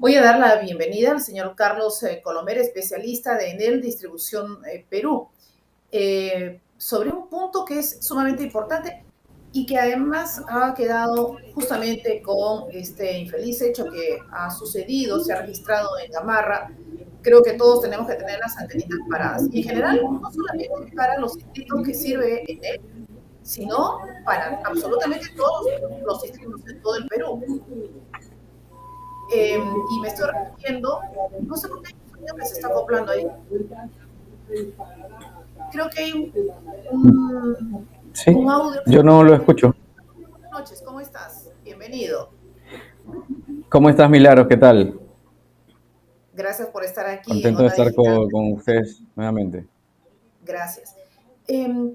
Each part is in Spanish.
Voy a dar la bienvenida al señor Carlos Colomer, especialista de Enel Distribución Perú, sobre un punto que es sumamente importante y que además ha quedado justamente con este infeliz hecho que ha sucedido, se ha registrado en Gamarra. Creo que todos tenemos que tener las antenitas paradas. Y en general, no solamente para los distritos que sirve Enel, sino para absolutamente todos los distritos en todo el Perú. Y me estoy refiriendo, no sé por qué hay un sonido que se está acoplando ahí. Creo que hay un, Sí, un audio que se yo no acopla lo ahí. escucho. Buenas noches, ¿cómo estás? Bienvenido. ¿Cómo estás, Milagros? ¿Qué tal? Gracias por estar aquí en Contento de Onda estar Digital. con ustedes nuevamente. Gracias.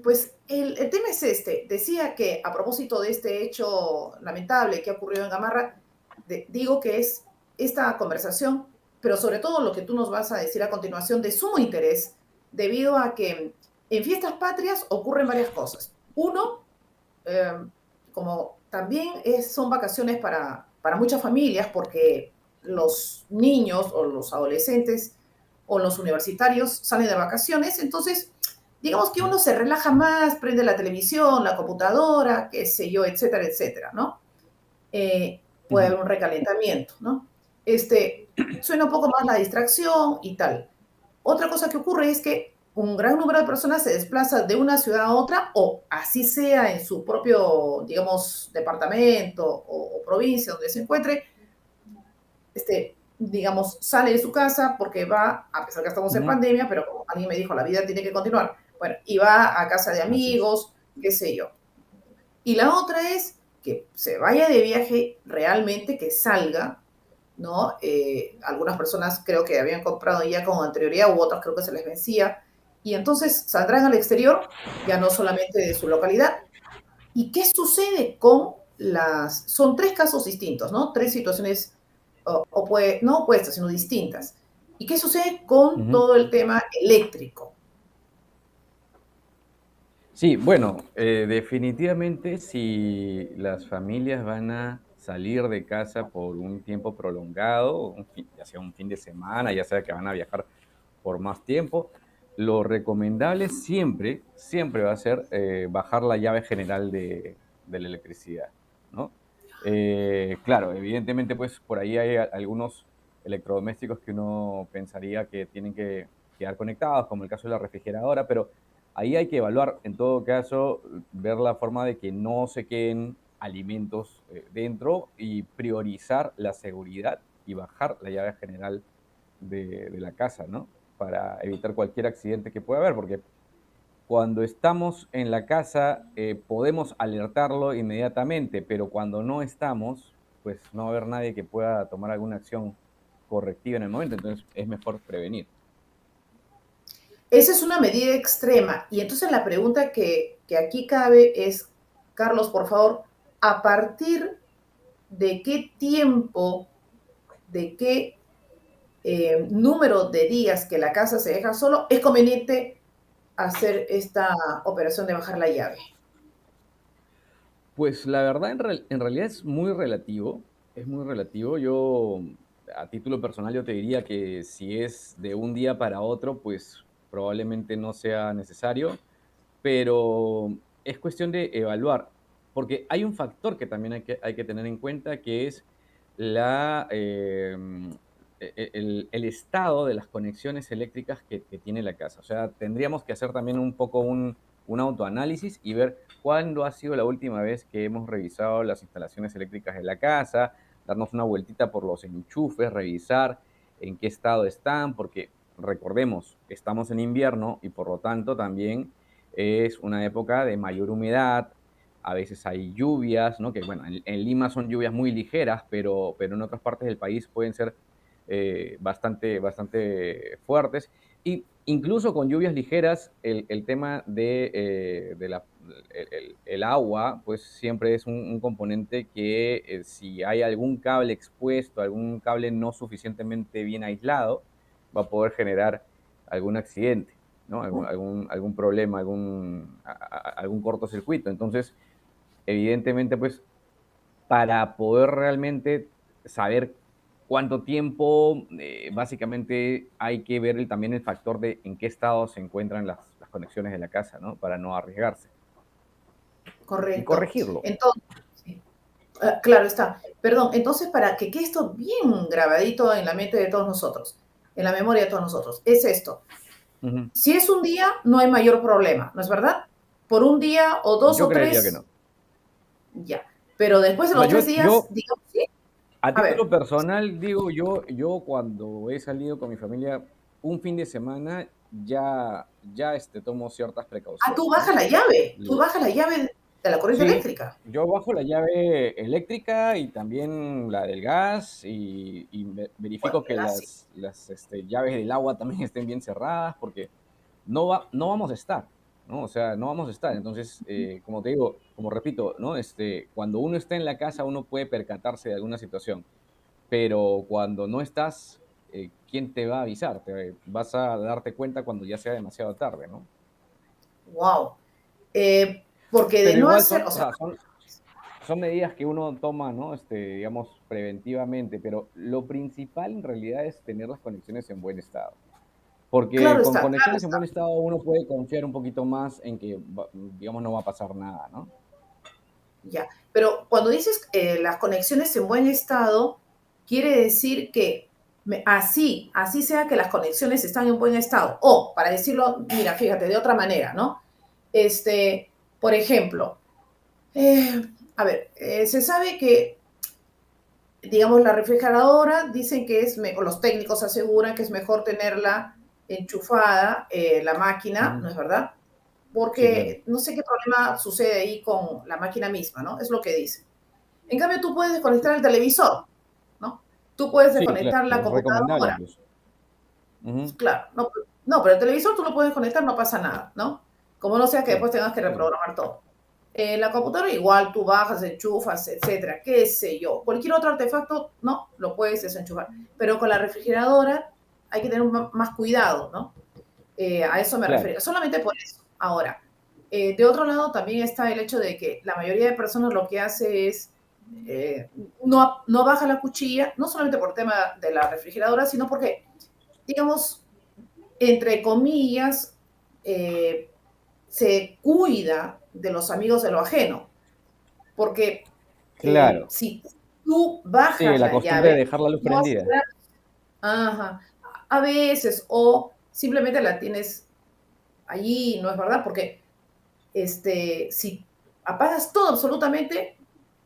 Pues el tema es este. Decía que a propósito de este hecho lamentable que ha ocurrido en Gamarra, digo que es esta conversación, pero sobre todo lo que tú nos vas a decir a continuación, de sumo interés, debido a que en fiestas patrias ocurren varias cosas. Uno, eh, como también son vacaciones para muchas familias, porque los niños o los adolescentes o los universitarios salen de vacaciones, entonces digamos que uno se relaja más, prende la televisión, la computadora, qué sé yo, etcétera, etcétera, ¿no? Puede haber un recalentamiento, ¿no? Suena un poco más la distracción y tal. Otra cosa que ocurre es que un gran número de personas se desplaza de una ciudad a otra, o así sea en su propio, digamos, departamento o provincia donde se encuentre, digamos, sale de su casa porque va, a pesar que estamos en Ujú. pandemia, pero como alguien me dijo, la vida tiene que continuar. Bueno, y va a casa de Así es. amigos, qué sé yo. Y la otra es que se vaya de viaje realmente, que salga, ¿no? Algunas personas creo que habían comprado ya con anterioridad, u otras creo que se les vencía, y entonces saldrán al exterior, ya no solamente de su localidad. ¿Y qué sucede con las... Son tres casos distintos, ¿no? Tres situaciones, no opuestas, sino distintas. ¿Y qué sucede con Ujú. todo el tema eléctrico? Sí, bueno, definitivamente si las familias van a salir de casa por un tiempo prolongado, ya sea un fin de semana, ya sea que van a viajar por más tiempo, lo recomendable siempre, siempre va a ser bajar la llave general de la electricidad, ¿no? Claro, evidentemente, pues por ahí hay algunos electrodomésticos que uno pensaría que tienen que quedar conectados, como el caso de la refrigeradora, pero ahí hay que evaluar, en todo caso, ver la forma de que no se queden alimentos dentro y priorizar la seguridad y bajar la llave general de la casa, ¿no? Para evitar cualquier accidente que pueda haber, porque cuando estamos en la casa podemos alertarlo inmediatamente, pero cuando no estamos, pues no va a haber nadie que pueda tomar alguna acción correctiva en el momento, entonces es mejor prevenir. Esa es una medida extrema. Y entonces la pregunta que aquí cabe es, Carlos, por favor, ¿a partir de qué tiempo, de qué número de días que la casa se deja solo, es conveniente hacer esta operación de bajar la llave? Pues la verdad, en realidad es muy relativo, es muy relativo. Yo, a título personal, yo te diría que si es de un día para otro, pues probablemente no sea necesario, pero es cuestión de evaluar, porque hay un factor que también hay que tener en cuenta, que es la, el estado de las conexiones eléctricas que tiene la casa. O sea, tendríamos que hacer también un poco un autoanálisis y ver cuándo ha sido la última vez que hemos revisado las instalaciones eléctricas de la casa, darnos una vueltita por los enchufes, revisar en qué estado están, porque recordemos, estamos en invierno y por lo tanto también es una época de mayor humedad, a veces hay lluvias, ¿no? Que bueno, en Lima son lluvias muy ligeras, pero en otras partes del país pueden ser bastante fuertes. Y incluso con lluvias ligeras, el tema el agua, pues siempre es un componente que si hay algún cable expuesto, algún cable no suficientemente bien aislado, va a poder generar algún accidente, ¿no? Algún problema, algún cortocircuito. Entonces, evidentemente, pues para poder realmente saber cuánto tiempo, básicamente hay que ver también el factor de en qué estado se encuentran las conexiones de la casa, ¿no? Para no arriesgarse. Y Correcto. corregirlo. Entonces, sí, claro está. Perdón, entonces para que quede esto bien grabadito en la mente de todos nosotros, en la memoria de todos nosotros, es esto. Ujú. Si es un día, no hay mayor problema, ¿no es verdad? Por un día o dos Yo o creería que tres, no. ya. Pero después de O sea, los 3 días, yo digamos, sí. a A título ver, personal, digo, yo cuando he salido con mi familia un fin de semana, tomo ciertas tú precauciones, ¿no? bajas la llave, tú Le- bajas la llave de la corriente Sí, eléctrica. yo bajo la llave eléctrica y también la del gas y Bueno, verifico que ya sí. las llaves del agua también estén bien cerradas porque no vamos a estar, ¿no? O sea, no vamos a estar. Entonces, como te digo, como repito, ¿no? Cuando uno está en la casa, uno puede percatarse de alguna situación, pero cuando no estás, ¿quién te va a avisar? Te vas a darte cuenta cuando ya sea demasiado tarde, ¿no? Wow. Porque de Pero no igual hacer, son, o o sea, sea, son medidas que uno toma, ¿no? Digamos, preventivamente, pero lo principal en realidad es tener las conexiones en buen estado. Porque con claro conexiones en está, buen estado uno puede confiar un poquito más en que, digamos, no va a pasar nada, ¿no? ya. Pero cuando dices las conexiones en buen estado, quiere decir que así sea que las conexiones están en buen estado. O, para decirlo, mira, fíjate, de otra manera, ¿no? Por ejemplo, eh, a ver, se sabe que, digamos, la refrigeradora, dicen que o los técnicos aseguran que es mejor tenerla enchufada, la máquina, ¿no Ujú. es verdad? Sí, claro. Porque no sé qué problema sucede ahí con la máquina misma, ¿no? Es lo que dicen. En cambio, tú puedes desconectar el televisor, ¿no? Tú puedes Sí, claro, desconectar la es recomendable computadora, incluso. Ujú. claro. No, no, pero el televisor tú lo puedes desconectar, no pasa nada, ¿no? Como no sea que Sí, después tengas que claro, reprogramar todo. La computadora igual tú bajas, enchufas, etcétera, qué sé yo. Cualquier otro artefacto, no, lo puedes desenchufar. Pero con la refrigeradora hay que tener más cuidado, ¿no? A eso me claro. refiero. Solamente por eso. Ahora, de otro lado también está el hecho de que la mayoría de personas lo que hace es eh, no baja la cuchilla, no solamente por el tema de la refrigeradora, sino porque, digamos, entre comillas, eh, se cuida de los amigos de lo ajeno. Porque Claro. si tú Sí, bajas la la costumbre de llave, dejar la luz no vas a prendida. tener, ajá, a veces, o simplemente la tienes allí, ¿no es verdad? Porque si apagas todo absolutamente,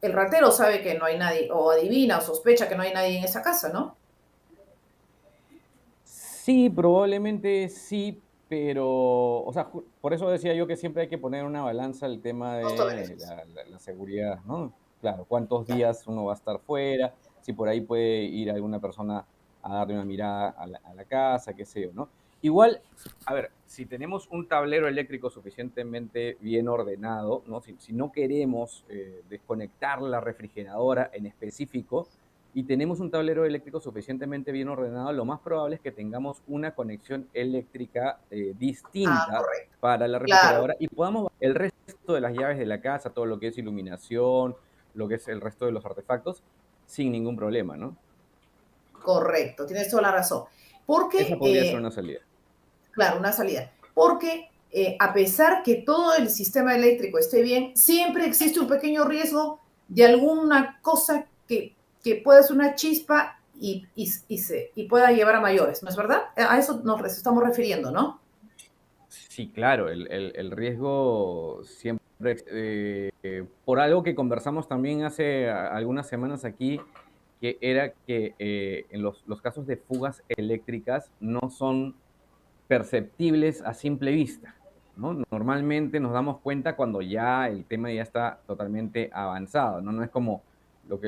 el ratero sabe que no hay nadie, o adivina o sospecha que no hay nadie en esa casa, ¿no? Sí, probablemente sí, pero, o sea, por eso decía yo que siempre hay que poner en una balanza el tema de Costo-beneficio. la seguridad, ¿no? Claro, cuántos Ya. días uno va a estar fuera, si por ahí puede ir alguna persona a darle una mirada a la casa, qué sé yo, ¿no? Igual, a ver, si tenemos un tablero eléctrico suficientemente bien ordenado, ¿no? Si no queremos desconectar la refrigeradora en específico, y tenemos un tablero eléctrico suficientemente bien ordenado, lo más probable es que tengamos una conexión eléctrica distinta Correcto. para la Claro, refrigeradora y podamos el resto de las llaves de la casa, todo lo que es iluminación, lo que es el resto de los artefactos, sin ningún problema, ¿no? correcto. Tienes toda la razón. Esa Porque, podría ser una salida. claro, una salida. Porque a pesar que todo el sistema eléctrico esté bien, siempre existe un pequeño riesgo de alguna cosa que pueda ser una chispa y pueda llevar a mayores, ¿no es verdad? A eso nos estamos refiriendo, ¿no? Sí, claro, el riesgo siempre, por algo que conversamos también hace algunas semanas aquí, que era que en los casos de fugas eléctricas no son perceptibles a simple vista, ¿no? Normalmente nos damos cuenta cuando ya el tema ya está totalmente avanzado, ¿no? No es como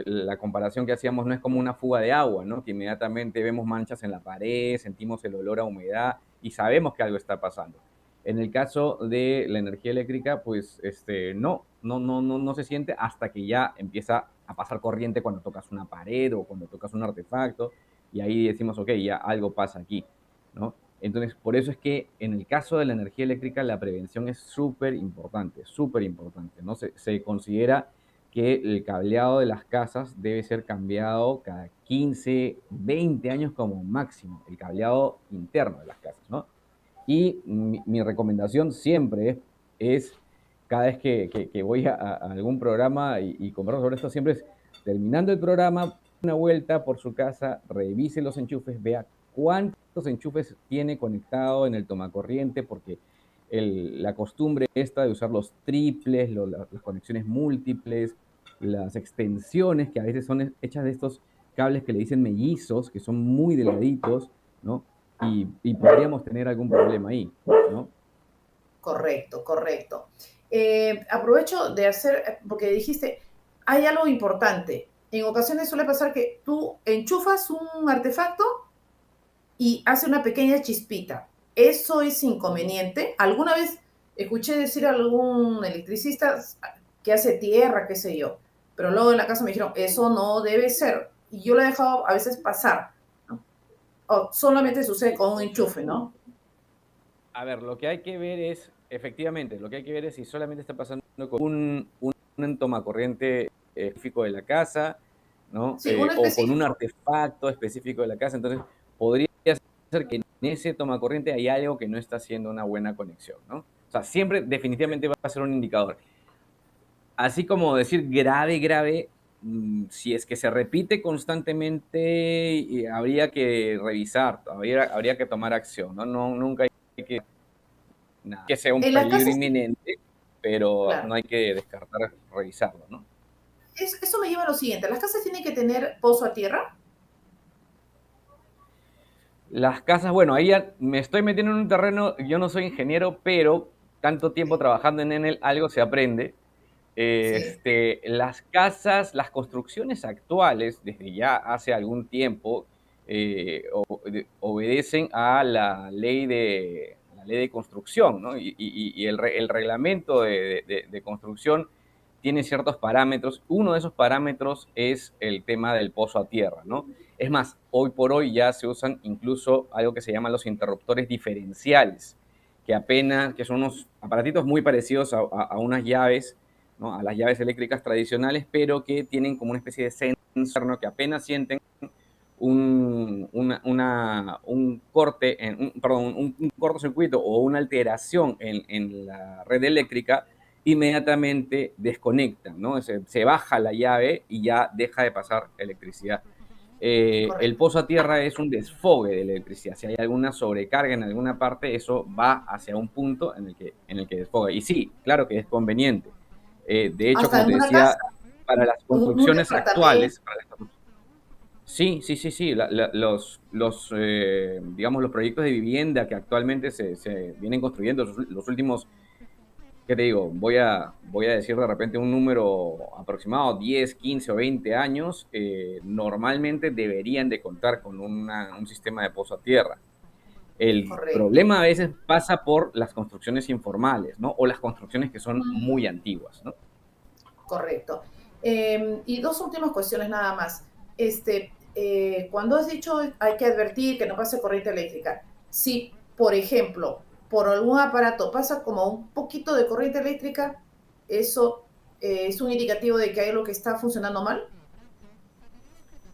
la comparación que hacíamos, no es como una fuga de agua, ¿no? Que inmediatamente vemos manchas en la pared, sentimos el olor a humedad y sabemos que algo está pasando. En el caso de la energía eléctrica, pues no se siente hasta que ya empieza a pasar corriente cuando tocas una pared o cuando tocas un artefacto y ahí decimos, ok, ya algo pasa aquí, ¿no? Entonces, por eso es que en el caso de la energía eléctrica la prevención es súper importante, ¿no? Se considera que el cableado de las casas debe ser cambiado cada 15, 20 años como máximo, el cableado interno de las casas, ¿no? Y mi recomendación siempre es, cada vez que voy a algún programa y converso sobre esto, siempre es, terminando el programa, una vuelta por su casa, revise los enchufes, vea cuántos enchufes tiene conectado en el tomacorriente, porque la costumbre esta de usar los triples, las conexiones múltiples, las extensiones que a veces son hechas de estos cables que le dicen mellizos, que son muy delgaditos, ¿no? Y podríamos tener algún problema ahí, ¿no? Correcto, correcto. Aprovecho de hacer, porque dijiste, hay algo importante. En ocasiones suele pasar que tú enchufas un artefacto y hace una pequeña chispita. ¿Eso es inconveniente? Alguna vez escuché decir a algún electricista que hace tierra, qué sé yo, pero luego en la casa me dijeron, eso no debe ser. Y yo lo he dejado a veces pasar, ¿no? O solamente sucede con un enchufe, ¿no? A ver, lo que hay que ver es, efectivamente, lo que hay que ver es si solamente está pasando con un tomacorriente específico de la casa, ¿no? Sí, uno O con un específico. artefacto específico de la casa. Entonces, podría ser que en ese tomacorriente hay algo que no está haciendo una buena conexión, ¿no? O sea, siempre definitivamente va a ser un indicador. Así como decir grave, grave, si es que se repite constantemente, habría que revisar, habría que tomar acción, ¿no? Nunca hay que, nada, que sea un En las peligro casas, inminente, pero claro. no hay que descartar revisarlo, ¿no? Eso me lleva a lo siguiente. ¿Las casas tienen que tener pozo a tierra? Las casas, bueno, ahí ya me estoy metiendo en un terreno, yo no soy ingeniero, pero tanto tiempo Sí, trabajando en él, algo se aprende. sí. Las casas, las construcciones actuales, desde ya hace algún tiempo, obedecen a la ley de construcción, ¿no? Y el reglamento de construcción tiene ciertos parámetros. Uno de esos parámetros es el tema del pozo a tierra, ¿no? Es más, hoy por hoy ya se usan incluso algo que se llaman los interruptores diferenciales, que son unos aparatitos muy parecidos a unas llaves, ¿no? A las llaves eléctricas tradicionales, pero que tienen como una especie de sensor, ¿no? Que apenas sienten un corte, un cortocircuito o una alteración en la red eléctrica, inmediatamente desconectan, ¿no? Se baja la llave y ya deja de pasar electricidad. El Correcto. pozo a tierra es un desfogue de electricidad. Si hay alguna sobrecarga en alguna parte, eso va hacia un punto en el que desfoga. Y sí, claro que es conveniente. De hecho, Hasta como en te una casa, decía, para las en un construcciones departamento. actuales, sí, sí, sí, sí, digamos, los proyectos de vivienda que actualmente se vienen construyendo los últimos, ¿qué te digo? Voy a decir de repente un número aproximado, 10, 15 o 20 años, normalmente deberían de contar con un sistema de pozo a tierra. El Correcto. problema a veces pasa por las construcciones informales, ¿no? O las construcciones que son muy antiguas, ¿no? Correcto. Y dos últimas cuestiones nada más. Cuando has dicho hay que advertir que no pase corriente eléctrica, si, por ejemplo, por algún aparato pasa como un poquito de corriente eléctrica, eso es un indicativo de que hay algo que está funcionando mal.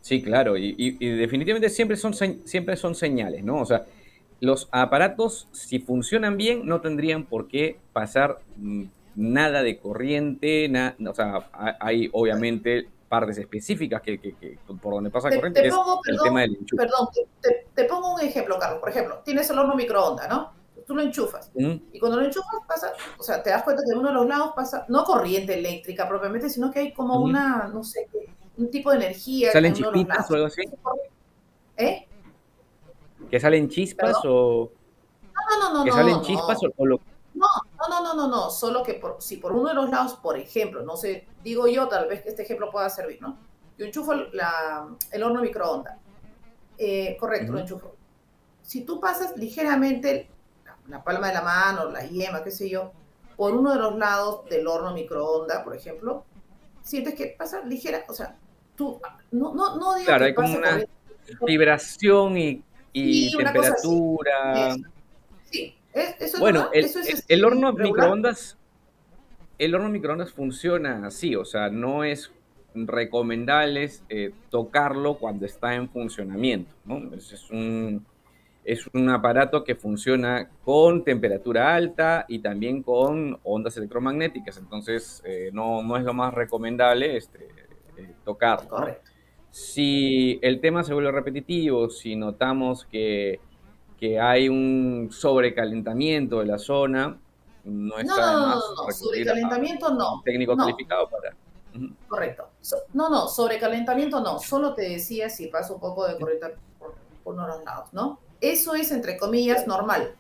Sí, claro, y definitivamente siempre son señales, ¿no? O sea, los aparatos, si funcionan bien, no tendrían por qué pasar nada de corriente, o sea, hay obviamente partes específicas por donde pasa corriente, Te que es pongo, el tema perdón, del enchufe. perdón, te pongo un ejemplo, Carlos. Por ejemplo, tienes el horno microondas, ¿no? Tú lo enchufas. ¿Mm? Y cuando lo enchufas pasa, o sea, te das cuenta que en uno de los lados pasa, no corriente eléctrica propiamente, sino que hay como ¿Mm? una, no sé, un tipo de energía ¿Salen en uno de los chispitas o lados. algo así? ¿Eh? ¿Que salen chispas ¿Perdón? o No, no, que no, salen no, chispas no. o lo... No, no, solo que si por uno de los lados, por ejemplo, no sé, digo yo, tal vez que este ejemplo pueda servir, ¿no? Yo enchufo el horno microondas. Correcto, lo Ujú. enchufo. Si tú pasas ligeramente la palma de la mano, la yema, qué sé yo, por uno de los lados del horno microondas, por ejemplo, sientes que pasa ligera, o sea, tú, no digo Claro, que hay como pase una corriente, vibración y sí, una cosa así, temperatura. eso, sí, eso es Bueno, verdad, eso es el horno regular. microondas, el horno microondas funciona así, o sea, no es recomendable tocarlo cuando está en funcionamiento, ¿no? Es un aparato que funciona con temperatura alta y también con ondas electromagnéticas, entonces no es lo más recomendable tocarlo, ¿no? Correcto. Si el tema se vuelve repetitivo, si notamos que hay un sobrecalentamiento de la zona, no No, está no, de no, no, más no, no. recurrir a Sobrecalentamiento un no. técnico No, calificado para... Ujú. correcto. No, no, sobrecalentamiento no. Solo te decía si pasa un poco de corriente por uno de los lados, ¿no? Eso es, entre comillas, normal.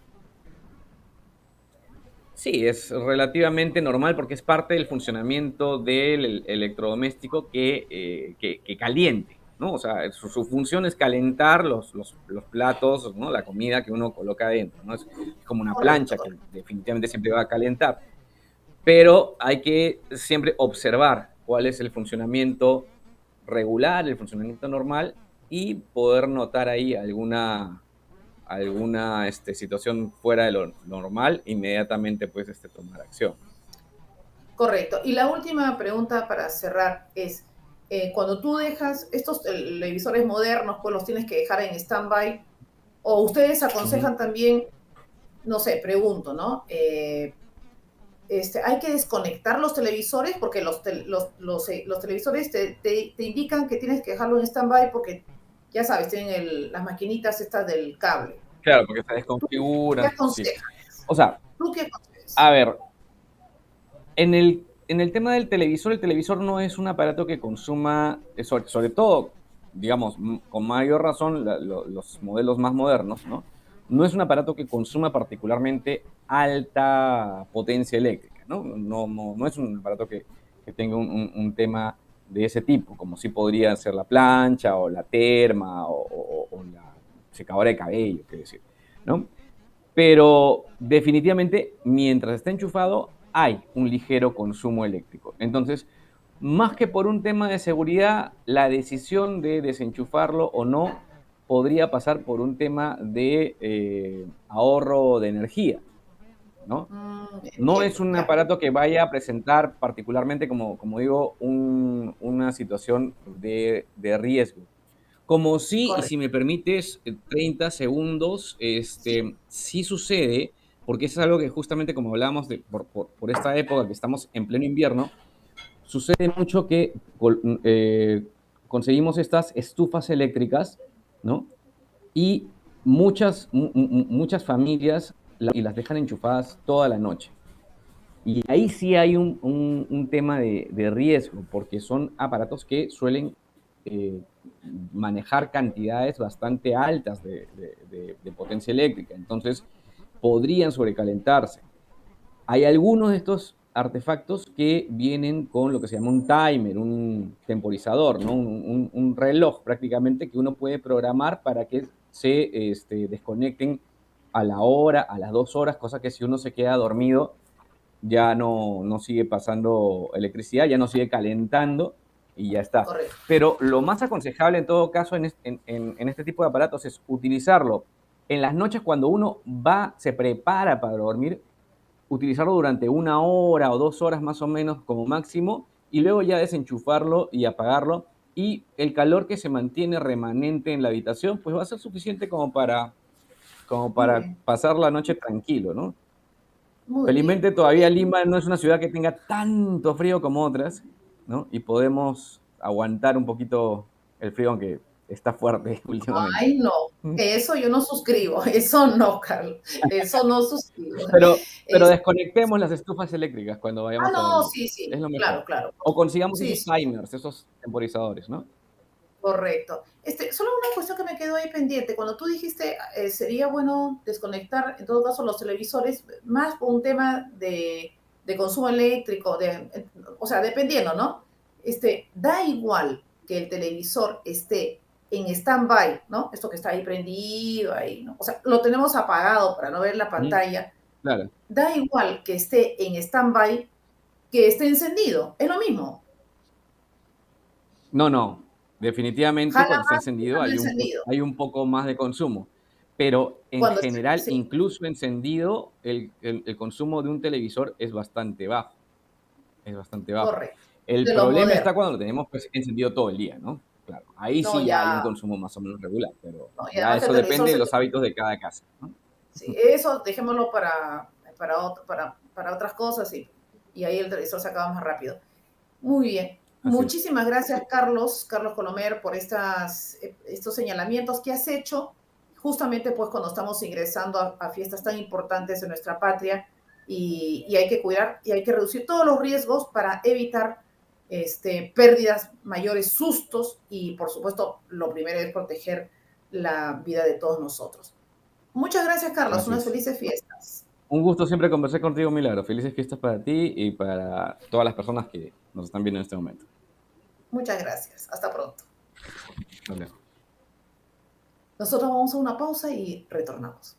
Sí, es relativamente normal porque es parte del funcionamiento del electrodoméstico que caliente, ¿no? O sea, su función es calentar los platos, ¿no? La comida que uno coloca adentro, ¿no? Es como una Correcto, plancha que correcto. definitivamente siempre va a calentar, pero hay que siempre observar cuál es el funcionamiento regular, el funcionamiento normal y poder notar ahí alguna situación fuera de lo normal, inmediatamente pues tomar acción. Correcto. Y la última pregunta para cerrar es, cuando tú dejas estos televisores modernos, pues los tienes que dejar en stand-by, o ustedes Uh -huh. aconsejan también, no sé, pregunto, ¿no? Hay que desconectar los televisores porque los televisores te indican que tienes que dejarlo en stand-by porque, ya sabes, tienen las maquinitas estas del cable. Claro, porque se ¿Tú qué desconfiguran, sí. aconsejas? O sea, ¿Tú qué aconsejas? a ver, en el tema del televisor, el televisor no es un aparato que consuma, sobre todo, digamos, con mayor razón, los modelos más modernos, ¿no? No es un aparato que consuma particularmente alta potencia eléctrica, ¿no? No es un aparato que tenga un tema de ese tipo, como sí podría ser la plancha o la terma o la secadora de cabello, quiero decir, ¿no? Pero definitivamente, mientras está enchufado, hay un ligero consumo eléctrico. Entonces, más que por un tema de seguridad, la decisión de desenchufarlo o no podría pasar por un tema de ahorro de energía, ¿no? No es Entiendo, un ya. aparato que vaya a presentar particularmente, como digo, una situación de riesgo. Como sí, y si Correcto. me permites 30 segundos, Sí, sí sucede, porque es algo que justamente como hablábamos por esta época que estamos en pleno invierno, sucede mucho que conseguimos estas estufas eléctricas, ¿no? Y muchas familias y las dejan enchufadas toda la noche. Y ahí sí hay un tema de riesgo, porque son aparatos que suelen eh, manejar cantidades bastante altas de potencia eléctrica, entonces podrían sobrecalentarse. Hay algunos de estos artefactos que vienen con lo que se llama un timer, un temporizador, ¿no? Un reloj prácticamente que uno puede programar para que se desconecten a la hora, a las 2 horas, cosa que si uno se queda dormido ya no sigue pasando electricidad, ya no sigue calentando y ya está. correcto. Pero lo más aconsejable en todo caso en este tipo de aparatos es utilizarlo en las noches cuando uno se prepara para dormir, utilizarlo durante 1 hora o 2 horas más o menos como máximo y luego ya desenchufarlo y apagarlo y el calor que se mantiene remanente en la habitación pues va a ser suficiente como Muy para bien, pasar la noche tranquilo, ¿no? muy bien, Felizmente muy todavía bien. Lima no es una ciudad que tenga tanto frío como otras, ¿no? Y podemos aguantar un poquito el frío, aunque está fuerte últimamente. Ay, no, eso yo no suscribo, eso no, Carlos, eso no suscribo. Pero Es, desconectemos las estufas eléctricas cuando vayamos a no, dormir. sí, Es sí, lo mejor. claro, claro. O consigamos Sí, esos sí, timers, esos temporizadores, ¿no? correcto. Solo una cuestión que me quedó ahí pendiente. Cuando tú dijiste sería bueno desconectar, en todo caso, los televisores, más por un tema de consumo eléctrico, o sea, dependiendo, ¿no? Da igual que el televisor esté en stand-by, ¿no? Esto que está ahí prendido, ahí, ¿no? O sea, lo tenemos apagado para no ver la Ujú, pantalla. claro. Da igual que esté en stand-by que esté encendido. Es lo mismo. No. Definitivamente Jala cuando está más que encendido estando encendido. hay un poco más de consumo. Pero en Cuando está, general, sí. incluso encendido, el consumo de un televisor es bastante bajo. es bastante bajo. correcto. El De los problema está modernos. cuando lo tenemos, pues, encendido todo el día, ¿no? Claro, ahí No, sí ya hay un ya, consumo más o menos regular, pero no, y ya además el eso televisor depende de se los hábitos de cada casa, ¿no? sí, eso dejémoslo para otras cosas y ahí el televisor se acaba más rápido. Muy bien. Así es. Muchísimas gracias, Carlos Colomer, por estos señalamientos que has hecho, justamente pues cuando estamos ingresando a fiestas tan importantes en nuestra patria y hay que cuidar y hay que reducir todos los riesgos para evitar pérdidas mayores, sustos y por supuesto lo primero es proteger la vida de todos nosotros. Muchas gracias, Carlos. Así Unas es. felices fiestas. Un gusto siempre conversar contigo, Milagro. Felices fiestas para ti y para todas las personas que nos están viendo en este momento. Muchas gracias. Hasta pronto. Vale. Nosotros vamos a una pausa y retornamos.